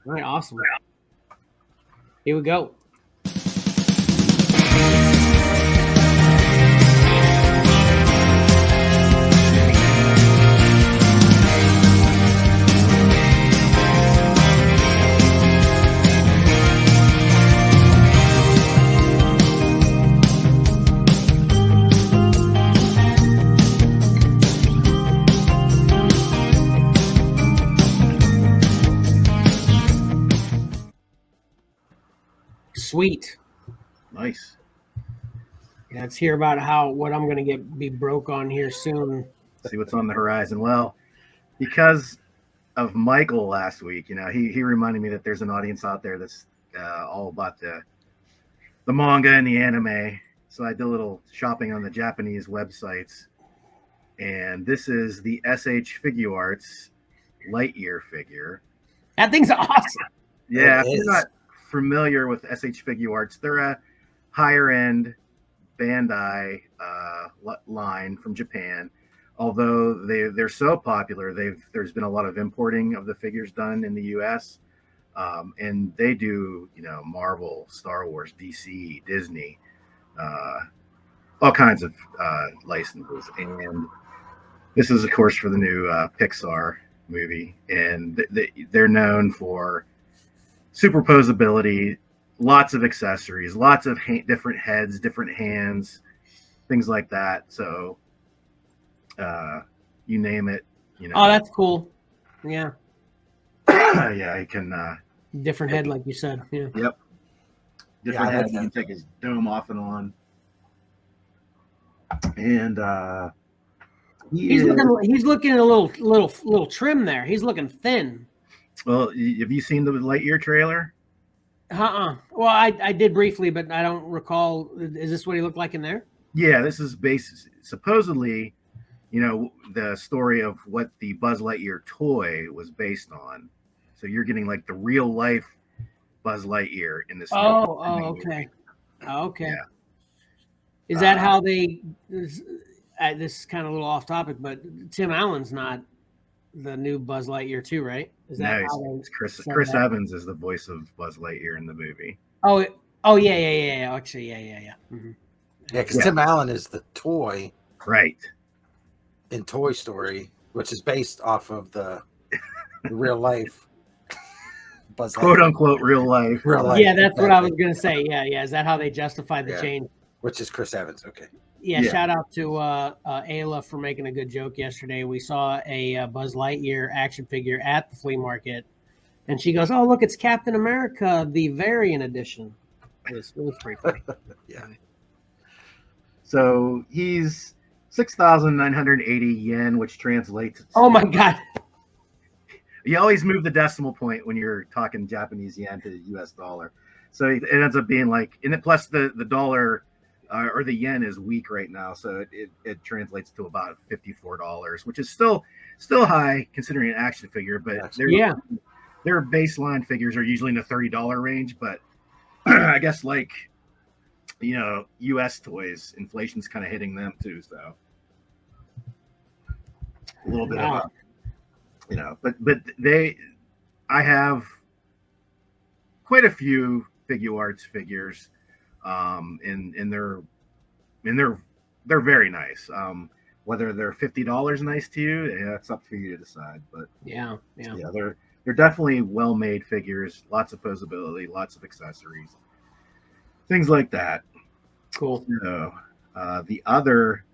All right, awesome. Here we go. Sweet. Nice. Let's hear about what I'm going to be broke on here soon. See what's on the horizon. Well, because of Michael last week, he reminded me that there's an audience out there that's all about the manga and the anime. So I did a little shopping on the Japanese websites, and this is the SH Figure Arts Lightyear figure. That thing's awesome. Yeah, if you're not familiar with SH Figure Arts, they're a higher end Bandai line from Japan. Although they're so popular, there's been a lot of importing of the figures done in the U.S. And they do Marvel, Star Wars, DC, Disney, all kinds of licenses. And this is, of course, for the new Pixar movie, and they're known for superposability, lots of accessories, lots of different heads, different hands, things like that. So you name it, Oh, that's cool. Yeah. Yeah, you can different head, like you said. Yeah. Yep. Different head. You can take his dome off and on. And he's looking a little trim there. He's looking thin. Well, have you seen the Lightyear trailer? Well, I did briefly, but I don't recall. Is this what he looked like in there? Yeah, this is supposedly, the story of what the Buzz Lightyear toy was based on. So you're getting like the real life Buzz Lightyear in this. Okay. Okay. Yeah. Is that how they? This is kind of a little off topic, but Tim Allen's not the new Buzz Lightyear too, right? Is that no, Chris Evans is the voice of Buzz Lightyear in the movie. Oh yeah. Actually, yeah. Mm-hmm. Yeah, because Tim Allen is the toy, right, in Toy Story, which is based off of the real life Buzz quote unquote real life. Yeah, that's what I was gonna say. Yeah. Is that how they justified the change? Which is Chris Evans. Okay. Yeah, shout out to Ayla for making a good joke yesterday. We saw a Buzz Lightyear action figure at the flea market, and she goes, "Oh, look, it's Captain America, the variant edition." It was pretty funny. Yeah. So he's 6,980 yen, which translates. Oh my God! You always move the decimal point when you're talking Japanese yen to U.S. dollar, so it ends up being like, and plus the dollar. Or the yen is weak right now, so it translates to about $54, which is still high considering an action figure. But their baseline figures are usually in the $30 range. But I guess U.S. toys, inflation's kind of hitting them too. So a little bit of but I have quite a few Figure Arts figures. And they're very nice. Whether they're $50 nice to you, that's up for you to decide. But yeah, they're definitely well-made figures. Lots of posability, lots of accessories, things like that. Cool. So, the other,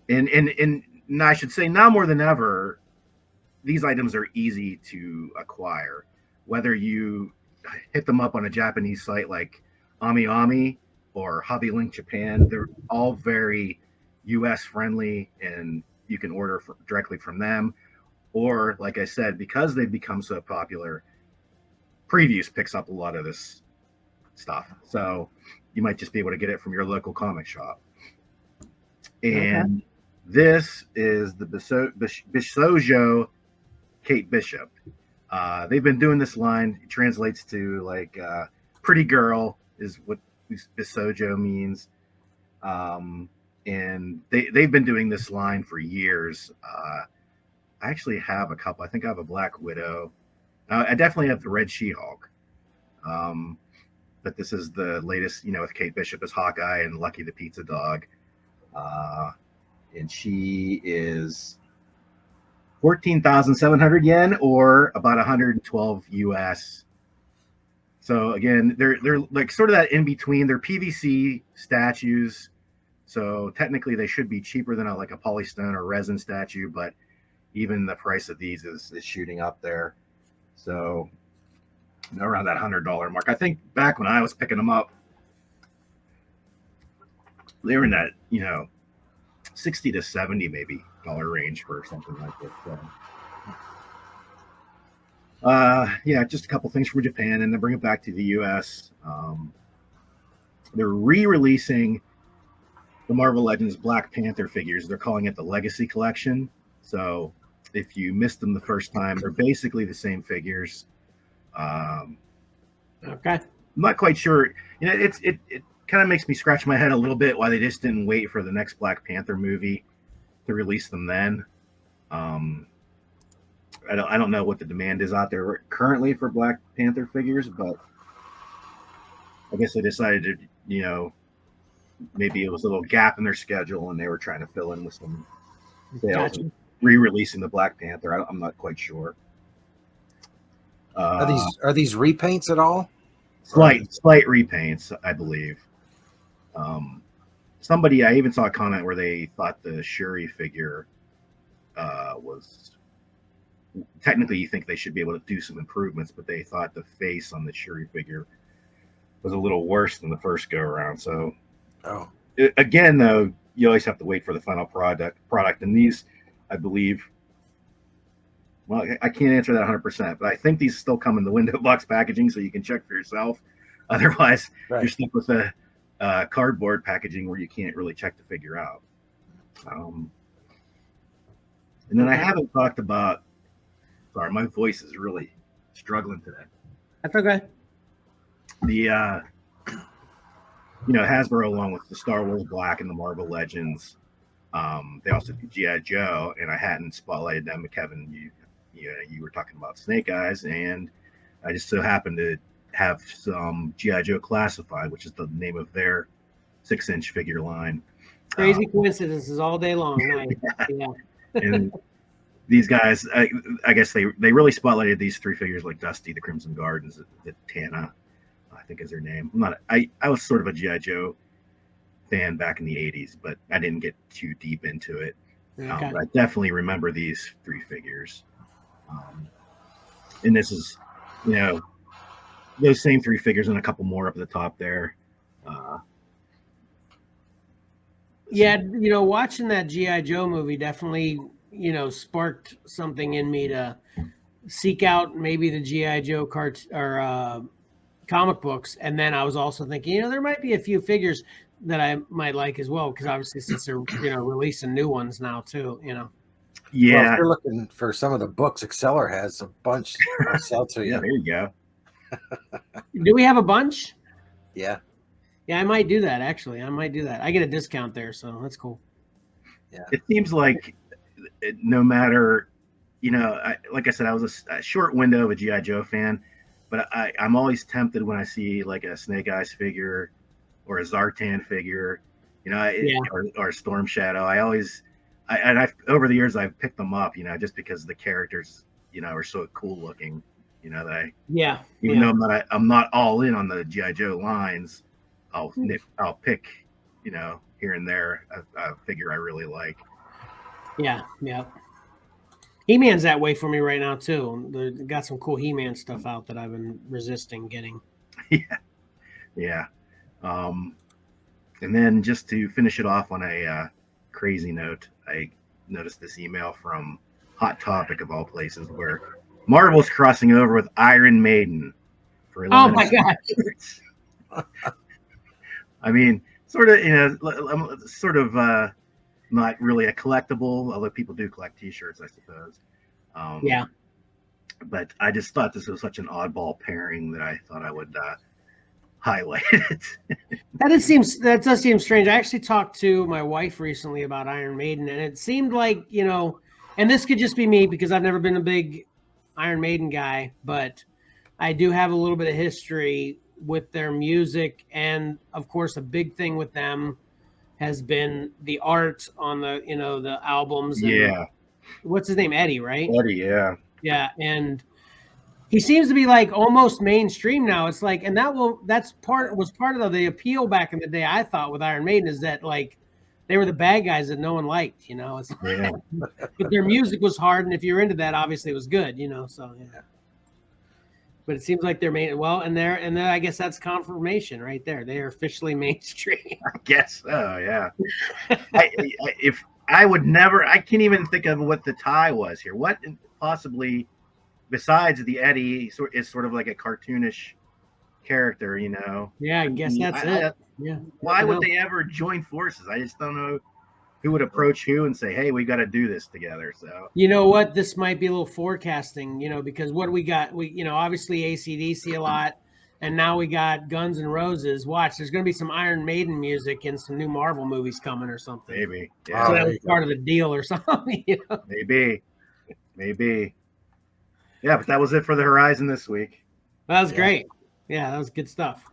and I should say now more than ever, these items are easy to acquire. Whether you hit them up on a Japanese site like AmiAmi or Hobby Link Japan, they're all very US friendly, and you can order directly from them. Or, like I said, because they've become so popular, Previews picks up a lot of this stuff. So you might just be able to get it from your local comic shop. And this is the Sojou Kate Bishop. They've been doing this line. It translates to like pretty girl is what Sojou means. And they've been doing this line for years. I actually have a couple. I think I have a Black Widow. I definitely have the Red She-Hulk. But this is the latest, with Kate Bishop as Hawkeye and Lucky the Pizza Dog. And she is 14,700 yen, or about 112 US. So again, they're like sort of that in between. They're PVC statues, so technically they should be cheaper than like a polystone or resin statue, but even the price of these is shooting up there. So around that $100 mark. I think back when I was picking them up, they were in that 60 to 70 maybe dollar range for something like this. So, just a couple things from Japan, and then bring it back to the US. They're re-releasing the Marvel Legends Black Panther figures. They're calling it the Legacy Collection. So if you missed them the first time, they're basically the same figures. Okay. I'm not quite sure. It kind of makes me scratch my head a little bit why they just didn't wait for the next Black Panther movie to release them then. I don't know what the demand is out there currently for Black Panther figures, but I guess they decided to, maybe it was a little gap in their schedule and they were trying to fill in with some sales. Gotcha. Re-releasing the Black Panther. I'm not quite sure. Are these repaints at all? Slight repaints, I believe. Somebody, I even saw a comment where they thought the Shuri figure was technically, you think they should be able to do some improvements, but they thought the face on the Shuri figure was a little worse than the first go around. So, again, though, you always have to wait for the final product. And these, I believe, well, I can't answer that 100%, but I think these still come in the window box packaging, so you can check for yourself. Otherwise, you're stuck with a cardboard packaging where you can't really check the figure out. And then I haven't talked about. Sorry, my voice is really struggling today. That's okay. The Hasbro, along with the Star Wars Black and the Marvel Legends, they also do G.I. Joe, and I hadn't spotlighted them. Kevin, you were talking about Snake Eyes, and I just so happened to have some G.I. Joe Classified, which is the name of their 6-inch figure line. Crazy coincidences all day long. Nice. Yeah. And these guys, I guess they really spotlighted these 3 figures like Dusty, the Crimson Gardens, Zatanna, I think is her name. I was sort of a G.I. Joe fan back in the 80s, but I didn't get too deep into it. Okay. But I definitely remember these 3 figures. And this is, those same 3 figures and a couple more up at the top there. Watching that G.I. Joe movie definitely, sparked something in me to seek out maybe the G.I. Joe comic books. And then I was also thinking, there might be a few figures that I might like as well, because obviously since they're, releasing new ones now too, Yeah. Well, if you're looking for some of the books, Exceller has a bunch I'll sell to you. Yeah, there you go. Do we have a bunch? Yeah. Yeah, I might do that, actually. I get a discount there, so that's cool. Yeah. It seems like no matter, like I said, I was a short window of a G.I. Joe fan, but I'm always tempted when I see like a Snake Eyes figure or a Zartan figure, or a Storm Shadow. I've over the years I've picked them up, just because the characters, are so cool looking, that even though I'm not all in on the G.I. Joe lines, I'll pick, here and there a figure I really like. Yeah. He-Man's that way for me right now too. They got some cool He-Man stuff out that I've been resisting getting. Yeah. And then just to finish it off on a crazy note, I noticed this email from Hot Topic of all places, where Marvel's crossing over with Iron Maiden for Oh my gosh. I mean, sort of, not really a collectible, although people do collect T-shirts, I suppose. Yeah. But I just thought this was such an oddball pairing that I thought I would highlight it. That does seem strange. I actually talked to my wife recently about Iron Maiden, and it seemed like, and this could just be me because I've never been a big Iron Maiden guy, but I do have a little bit of history with their music, and of course, a big thing with them has been the art on the the albums. And Yeah, what's his name, Eddie, right? Eddie. Yeah, Yeah, and he seems to be like almost mainstream now. It's like, and that's part of the appeal back in the day. I thought with Iron Maiden is that like they were the bad guys that no one liked. It's yeah. but their music was hard, and if you're into that, obviously it was good. So yeah. But it seems like they're main well, and then I guess that's confirmation right there. They are officially mainstream. I guess so. Yeah. If I would never, I can't even think of what the tie was here. What possibly, besides the Eddie, is sort of like a cartoonish character, Yeah, I guess that's it. Yeah. Why would they ever join forces? I just don't know who would approach who and say, "Hey, we got to do this together." So you know what? This might be a little forecasting, because what we got, obviously AC/DC a lot, and now we got Guns N' Roses. Watch, there's going to be some Iron Maiden music and some new Marvel movies coming or something. maybe, So that was part of the deal or something. maybe. Yeah, but that was it for the Horizon this week. That was great. Yeah, that was good stuff.